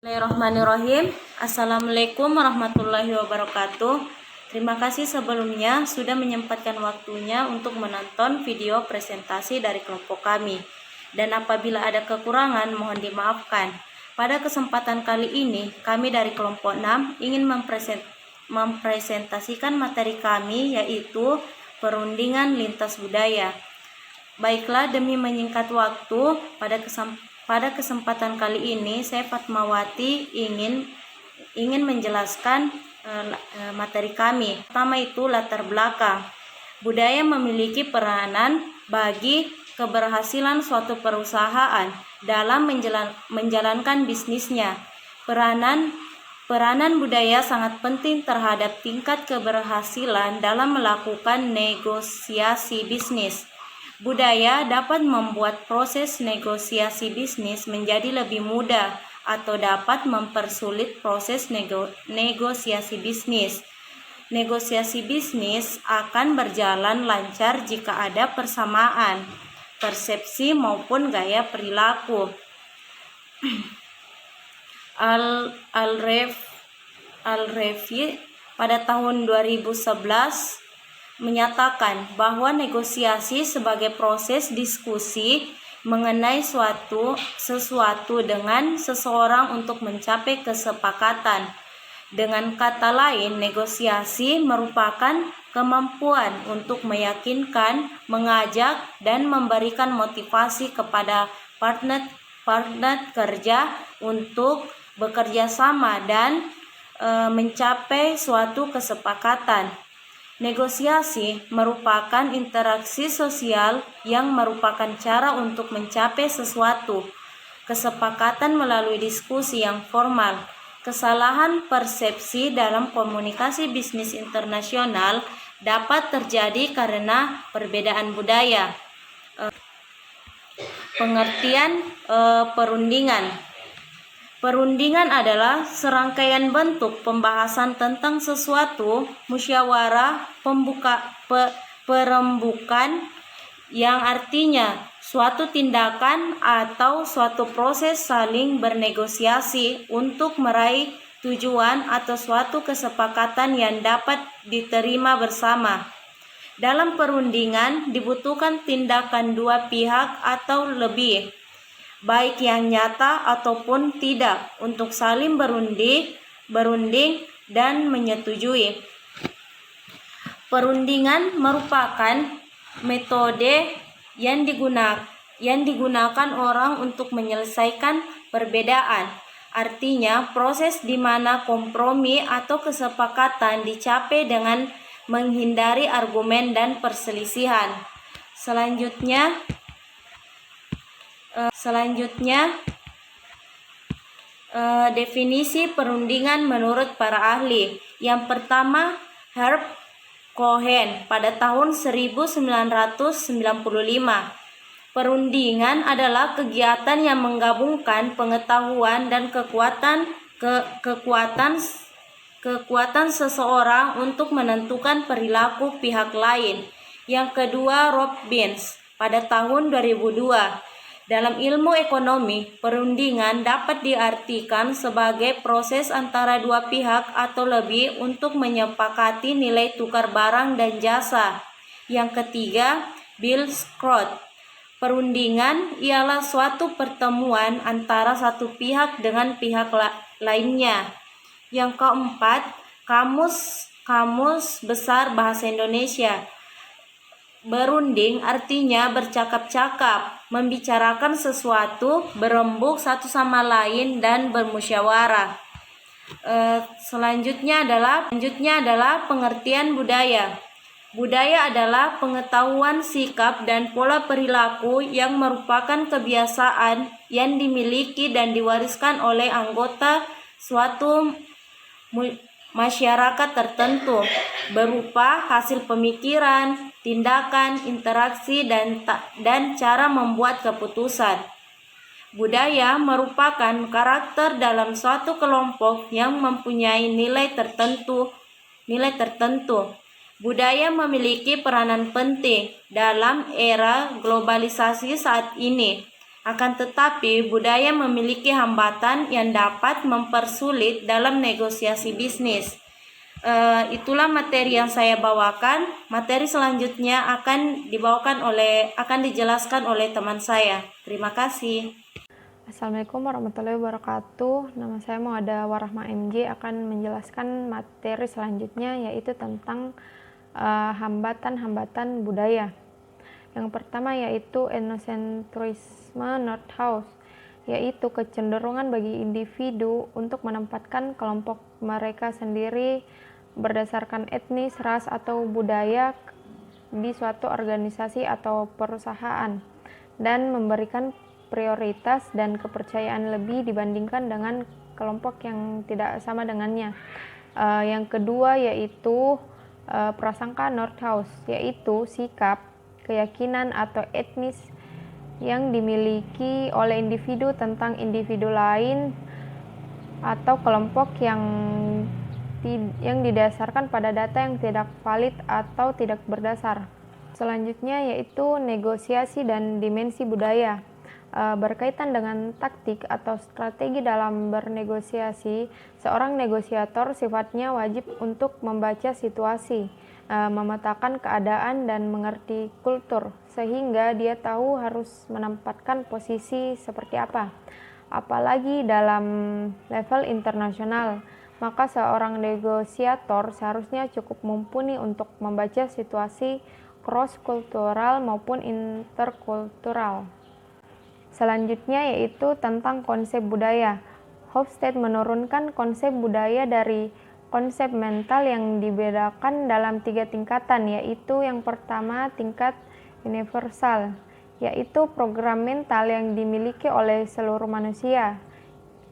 Bismillahirrahmanirrahim. Assalamualaikum warahmatullahi wabarakatuh. Terima kasih sebelumnya sudah menyempatkan waktunya untuk menonton video presentasi dari kelompok kami. Dan apabila ada kekurangan mohon dimaafkan. Pada kesempatan kali ini kami dari kelompok 6 ingin mempresentasikan materi kami, yaitu perundingan lintas budaya. Baiklah, demi menyingkat waktu, pada kesempatan kali ini saya Fatmawati ingin menjelaskan materi kami. Pertama itu latar belakang. Budaya memiliki peranan bagi keberhasilan suatu perusahaan dalam menjalankan bisnisnya. Peranan budaya sangat penting terhadap tingkat keberhasilan dalam melakukan negosiasi bisnis. Budaya dapat membuat proses negosiasi bisnis menjadi lebih mudah atau dapat mempersulit proses negosiasi bisnis. Negosiasi bisnis akan berjalan lancar jika ada persamaan persepsi maupun gaya perilaku. Al-Refi pada tahun 2011 menyatakan bahwa negosiasi sebagai proses diskusi mengenai sesuatu dengan seseorang untuk mencapai kesepakatan. Dengan kata lain, negosiasi merupakan kemampuan untuk meyakinkan, mengajak, dan memberikan motivasi kepada partner kerja untuk bekerja sama dan mencapai suatu kesepakatan. Negosiasi merupakan interaksi sosial yang merupakan cara untuk mencapai sesuatu kesepakatan melalui diskusi yang formal. Kesalahan persepsi dalam komunikasi bisnis internasional dapat terjadi karena perbedaan budaya. Pengertian perundingan. Perundingan adalah serangkaian bentuk pembahasan tentang sesuatu, musyawarah, perembukan, yang artinya suatu tindakan atau suatu proses saling bernegosiasi untuk meraih tujuan atau suatu kesepakatan yang dapat diterima bersama. Dalam perundingan dibutuhkan tindakan dua pihak atau lebih, baik yang nyata ataupun tidak, untuk saling berunding dan menyetujui. Perundingan merupakan metode yang digunakan orang untuk menyelesaikan perbedaan. Artinya, proses di mana kompromi atau kesepakatan dicapai dengan menghindari argumen dan perselisihan. Selanjutnya, definisi perundingan menurut para ahli. Yang pertama, Herb Cohen pada tahun 1995. Perundingan adalah kegiatan yang menggabungkan pengetahuan dan kekuatan seseorang untuk menentukan perilaku pihak lain. Yang kedua, Rob Beans pada tahun 2002. Dalam ilmu ekonomi, perundingan dapat diartikan sebagai proses antara dua pihak atau lebih untuk menyepakati nilai tukar barang dan jasa. Yang ketiga, Bill Scott. Perundingan ialah suatu pertemuan antara satu pihak dengan pihak lainnya. Yang keempat, Kamus Besar Bahasa Indonesia. Berunding artinya bercakap-cakap, membicarakan sesuatu, berembuk satu sama lain, dan bermusyawarah. Selanjutnya adalah pengertian budaya. Budaya adalah pengetahuan, sikap, dan pola perilaku yang merupakan kebiasaan yang dimiliki dan diwariskan oleh anggota suatu masyarakat tertentu, berupa hasil pemikiran, tindakan, interaksi, dan cara membuat keputusan. Budaya merupakan karakter dalam suatu kelompok yang mempunyai nilai tertentu. Budaya memiliki peranan penting dalam era globalisasi saat ini. Akan tetapi, budaya memiliki hambatan yang dapat mempersulit dalam negosiasi bisnis. Itulah materi yang saya bawakan. Materi selanjutnya akan dijelaskan oleh teman saya. Terima kasih. Assalamualaikum warahmatullahi wabarakatuh. Nama saya Muada Warahma MJ akan menjelaskan materi selanjutnya, yaitu tentang hambatan-hambatan budaya. Yang pertama yaitu etnosentrisme Nordhaus, yaitu kecenderungan bagi individu untuk menempatkan kelompok mereka sendiri berdasarkan etnis, ras, atau budaya di suatu organisasi atau perusahaan, dan memberikan prioritas dan kepercayaan lebih dibandingkan dengan kelompok yang tidak sama dengannya. Yang kedua yaitu prasangka Nordhaus, yaitu sikap, keyakinan, atau etnis yang dimiliki oleh individu tentang individu lain atau kelompok yang didasarkan pada data yang tidak valid atau tidak berdasar. Selanjutnya yaitu negosiasi dan dimensi budaya. Berkaitan dengan taktik atau strategi dalam bernegosiasi, seorang negosiator sifatnya wajib untuk membaca situasi, memetakan keadaan, dan mengerti kultur, sehingga dia tahu harus menempatkan posisi seperti apa. Apalagi dalam level internasional, maka seorang negosiator seharusnya cukup mumpuni untuk membaca situasi cross-kultural maupun interkultural. Selanjutnya yaitu tentang konsep budaya. Hofstede menurunkan konsep budaya dari konsep mental yang dibedakan dalam 3 tingkatan, yaitu yang pertama tingkat universal, yaitu program mental yang dimiliki oleh seluruh manusia.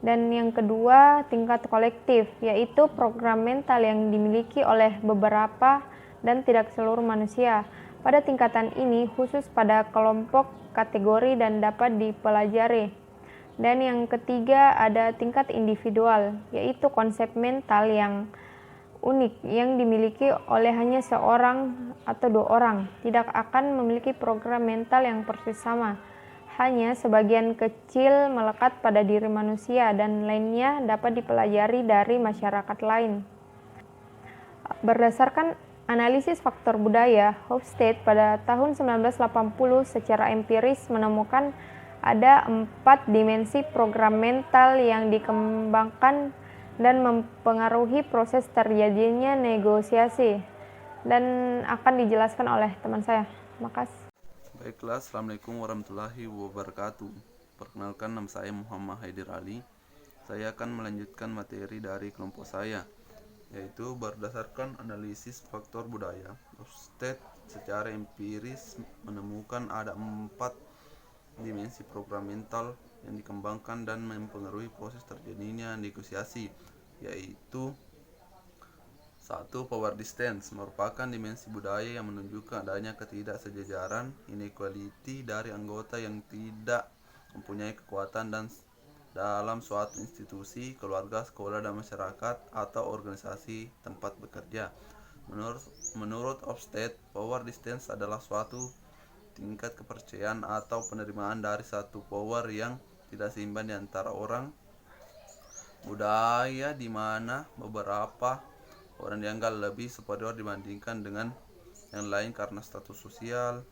Dan yang kedua tingkat kolektif, yaitu program mental yang dimiliki oleh beberapa dan tidak seluruh manusia. Pada tingkatan ini khusus pada kelompok kategori dan dapat dipelajari. Dan yang ketiga ada tingkat individual, yaitu konsep mental yang unik yang dimiliki oleh hanya seorang atau 2 orang, tidak akan memiliki program mental yang persis sama. Hanya sebagian kecil melekat pada diri manusia dan lainnya dapat dipelajari dari masyarakat lain. Berdasarkan analisis faktor budaya, Hofstede pada tahun 1980 secara empiris menemukan ada 4 dimensi program mental yang dikembangkan dan mempengaruhi proses terjadinya negosiasi, dan akan dijelaskan oleh teman saya. Terima kasih. Baiklah, Assalamualaikum warahmatullahi wabarakatuh. Perkenalkan, nama saya Muhammad Haidir Ali. Saya akan melanjutkan materi dari kelompok saya, yaitu berdasarkan analisis faktor budaya. Hofstede secara empiris menemukan ada 4 dimensi program mental yang dikembangkan dan mempengaruhi proses terjadinya negosiasi, yaitu 1. Power distance merupakan dimensi budaya yang menunjukkan adanya ketidaksejajaran, inequality dari anggota yang tidak mempunyai kekuatan dan dalam suatu institusi, keluarga, sekolah, dan masyarakat atau organisasi tempat bekerja. Menurut Hofstede, power distance adalah suatu tingkat kepercayaan atau penerimaan dari satu power yang tidak seimbang di antara orang budaya, di mana beberapa orang dianggap lebih superior dibandingkan dengan yang lain karena status sosial,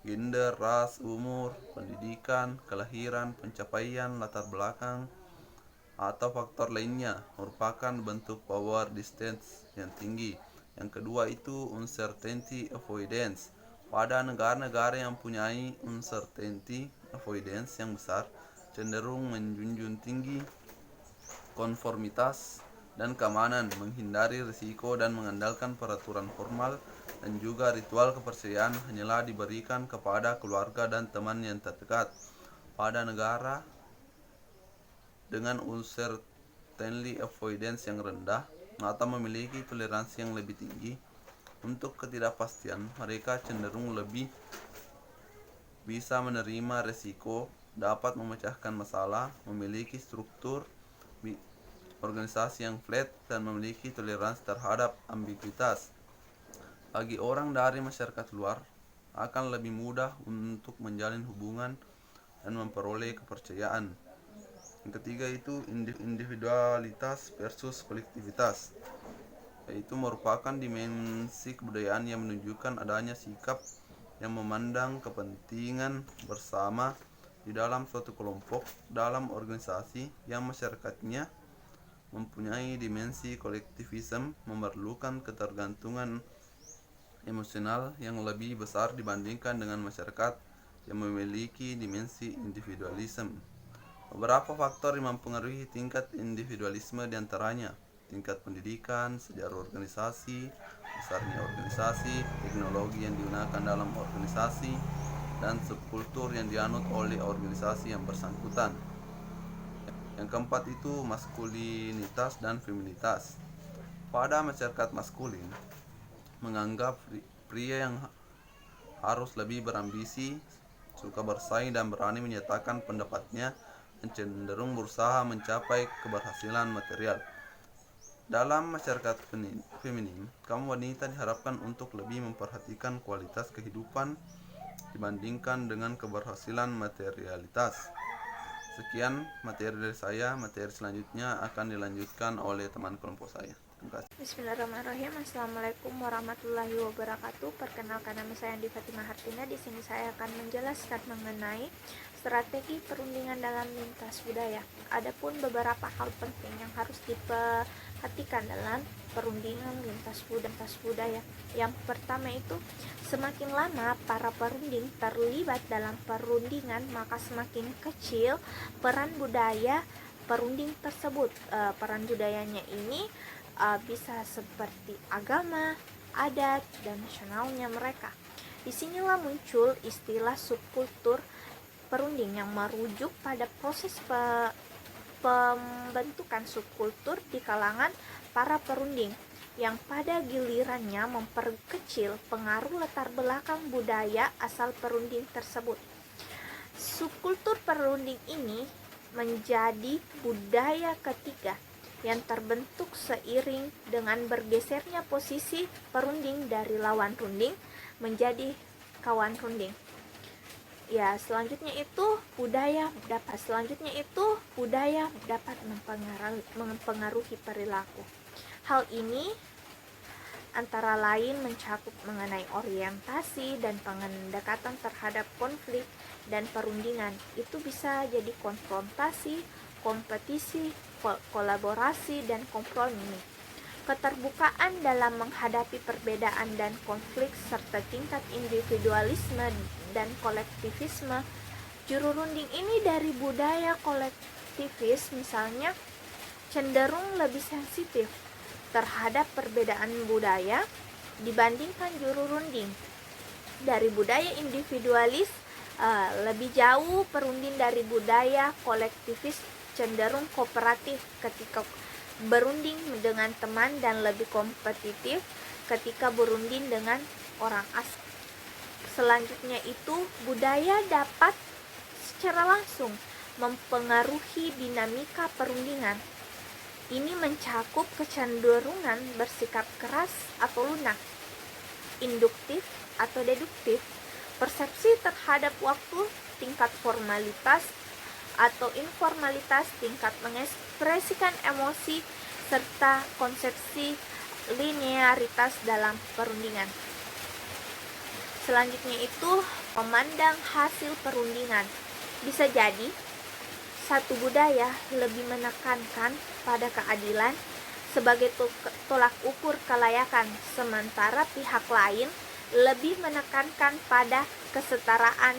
gender, ras, umur, pendidikan, kelahiran, pencapaian, latar belakang, atau faktor lainnya, merupakan bentuk power distance yang tinggi. Yang kedua itu uncertainty avoidance. Pada negara-negara yang mempunyai uncertainty avoidance yang besar, cenderung menjunjung tinggi konformitas dan keamanan, menghindari risiko, dan mengandalkan peraturan formal dan juga ritual kepercayaan hanyalah diberikan kepada keluarga dan teman yang terdekat. Pada negara dengan uncertainty avoidance yang rendah atau memiliki toleransi yang lebih tinggi untuk ketidakpastian, mereka cenderung lebih bisa menerima risiko, dapat memecahkan masalah, memiliki struktur organisasi yang flat, dan memiliki toleransi terhadap ambiguitas. Bagi orang dari masyarakat luar, akan lebih mudah untuk menjalin hubungan dan memperoleh kepercayaan. Yang ketiga itu individualitas versus kolektivitas, yaitu merupakan dimensi kebudayaan yang menunjukkan adanya sikap yang memandang kepentingan bersama di dalam suatu kelompok dalam organisasi yang masyarakatnya mempunyai dimensi kolektivisme memerlukan ketergantungan emosional yang lebih besar dibandingkan dengan masyarakat yang memiliki dimensi individualisme. Beberapa faktor yang mempengaruhi tingkat individualisme diantaranya tingkat pendidikan, sejarah organisasi, besarnya organisasi, teknologi yang digunakan dalam organisasi, dan subkultur yang dianut oleh organisasi yang bersangkutan. Yang keempat itu maskulinitas dan feminitas. Pada masyarakat maskulin, menganggap pria yang harus lebih berambisi, suka bersaing dan berani menyatakan pendapatnya, dan cenderung berusaha mencapai keberhasilan material. Dalam masyarakat feminim, kaum wanita diharapkan untuk lebih memperhatikan kualitas kehidupan dibandingkan dengan keberhasilan materialitas. Sekian materi dari saya. Materi selanjutnya akan dilanjutkan oleh teman kelompok saya. Terima kasih. Bismillahirrahmanirrahim. Assalamualaikum warahmatullahi wabarakatuh. Perkenalkan, nama saya Andi Fatimah Hartina. Di sini saya akan menjelaskan mengenai strategi perundingan dalam lintas budaya. Adapun beberapa hal penting yang harus diperhatikan dalam perundingan lintas budaya. Yang pertama itu, semakin lama para perunding terlibat dalam perundingan, maka semakin kecil peran budaya perunding tersebut. Peran budayanya ini bisa seperti agama, adat, dan nasionalnya mereka. Disinilah muncul istilah subkultur perunding yang merujuk pada proses pembentukan subkultur di kalangan para perunding yang pada gilirannya memperkecil pengaruh latar belakang budaya asal perunding tersebut. Subkultur perunding ini menjadi budaya ketiga yang terbentuk seiring dengan bergesernya posisi perunding dari lawan runding menjadi kawan runding. Selanjutnya itu budaya dapat mempengaruhi perilaku. Hal ini antara lain mencakup mengenai orientasi dan pendekatan terhadap konflik dan perundingan. Itu bisa jadi konfrontasi, kompetisi, kolaborasi, dan kompromi. Keterbukaan dalam menghadapi perbedaan dan konflik serta tingkat individualisme dan kolektivisme. Juru runding ini dari budaya kolektivis misalnya cenderung lebih sensitif terhadap perbedaan budaya dibandingkan juru runding dari budaya individualis. Lebih jauh perunding dari budaya kolektivis cenderung kooperatif ketika berunding dengan teman dan lebih kompetitif ketika berunding dengan orang asing. Selanjutnya itu budaya dapat secara langsung mempengaruhi dinamika perundingan. Ini mencakup kecenderungan bersikap keras atau lunak, induktif atau deduktif, persepsi terhadap waktu, tingkat formalitas atau informalitas, tingkat mengekspresikan emosi, serta konsepsi linearitas dalam perundingan. Selanjutnya itu memandang hasil perundingan. Bisa jadi satu budaya lebih menekankan pada keadilan sebagai tolak ukur kelayakan, sementara pihak lain lebih menekankan pada kesetaraan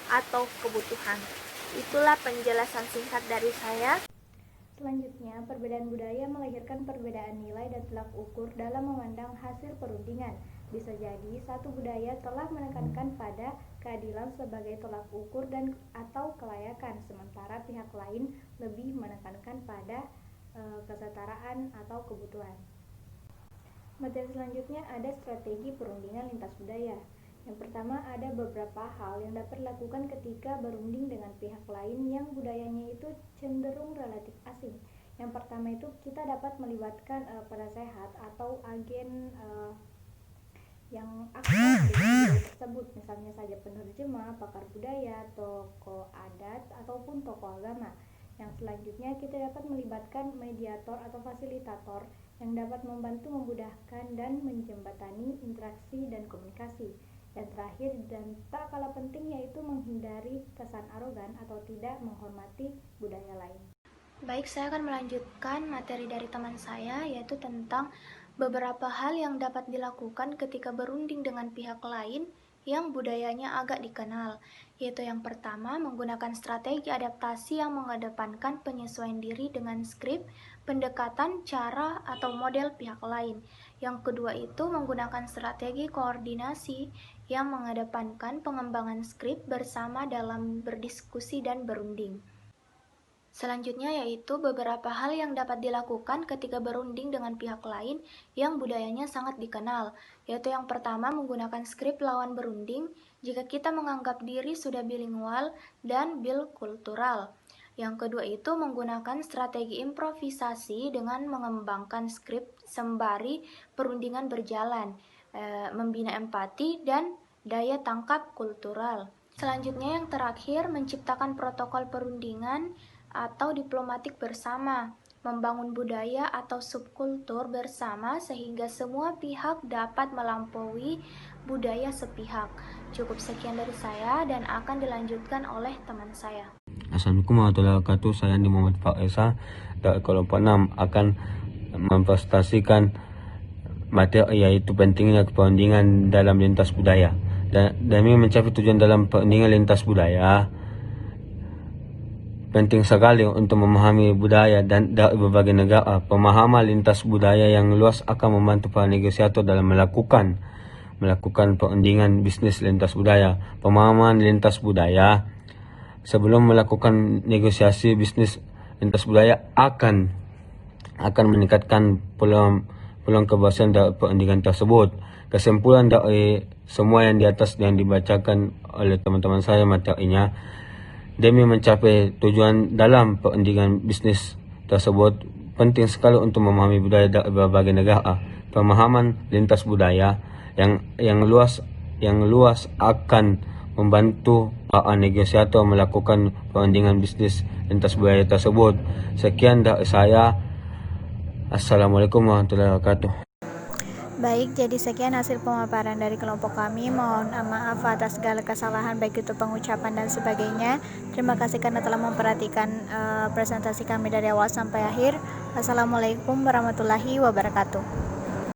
atau kebutuhan. Itulah penjelasan singkat dari saya. Selanjutnya, perbedaan budaya melahirkan perbedaan nilai dan tolak ukur dalam memandang hasil perundingan. Bisa jadi satu budaya telah menekankan pada keadilan sebagai tolak ukur dan atau kelayakan, sementara pihak lain lebih menekankan pada kesetaraan atau kebutuhan. Materi selanjutnya ada strategi perundingan lintas budaya. Yang pertama, ada beberapa hal yang dapat dilakukan ketika berunding dengan pihak lain yang budayanya itu cenderung relatif asing. Yang pertama itu kita dapat melibatkan penasehat atau agen yang akrab dengan budaya tersebut, misalnya saja penerjemah, pakar budaya, tokoh adat, ataupun tokoh agama. Yang selanjutnya kita dapat melibatkan mediator atau fasilitator yang dapat membantu memudahkan dan menjembatani interaksi dan komunikasi. Dan terakhir dan tak kalah penting yaitu menghindari kesan arogan atau tidak menghormati budaya lain. Baik, saya akan melanjutkan materi dari teman saya, yaitu tentang beberapa hal yang dapat dilakukan ketika berunding dengan pihak lain yang budayanya agak dikenal, yaitu yang pertama, menggunakan strategi adaptasi yang mengedepankan penyesuaian diri dengan skrip, pendekatan, cara, atau model pihak lain. Yang kedua itu menggunakan strategi koordinasi yang mengedepankan pengembangan skrip bersama dalam berdiskusi dan berunding. Selanjutnya yaitu beberapa hal yang dapat dilakukan ketika berunding dengan pihak lain yang budayanya sangat dikenal, yaitu yang pertama menggunakan skrip lawan berunding jika kita menganggap diri sudah bilingual dan bilkultural. Yang kedua itu menggunakan strategi improvisasi dengan mengembangkan skrip sembari perundingan berjalan, membina empati dan daya tangkap kultural. Selanjutnya yang terakhir menciptakan protokol perundingan atau diplomatik bersama, membangun budaya atau subkultur bersama sehingga semua pihak dapat melampaui budaya sepihak. Cukup sekian dari saya dan akan dilanjutkan oleh teman saya. Assalamualaikum warahmatullahi wabarakatuh. Saya Andi Muhammad Faisa dari kelompok 6 akan mempresentasikan materi yaitu pentingnya perundingan dalam lintas budaya. Dan demi mencapai tujuan dalam perundingan lintas budaya, penting sekali untuk memahami budaya dan dari berbagai negara. Pemahaman lintas budaya yang luas akan membantu para negosiator dalam melakukan perundingan bisnis lintas budaya. Pemahaman lintas budaya sebelum melakukan negosiasi bisnis lintas budaya akan meningkatkan peluang keberhasilan dari perundingan tersebut. Kesimpulan dari semua yang di atas yang dibacakan oleh teman-teman saya materinya, demi mencapai tujuan dalam perundingan bisnis tersebut, penting sekali untuk memahami budaya dari berbagai negara. Pemahaman lintas budaya yang luas akan membantu para negosiator melakukan perundingan bisnis lintas budaya tersebut. Sekian dari saya. Assalamualaikum warahmatullahi wabarakatuh. Baik, jadi sekian hasil pemaparan dari kelompok kami. Mohon maaf atas segala kesalahan baik itu pengucapan dan sebagainya. Terima kasih karena telah memperhatikan presentasi kami dari awal sampai akhir. Assalamualaikum warahmatullahi wabarakatuh.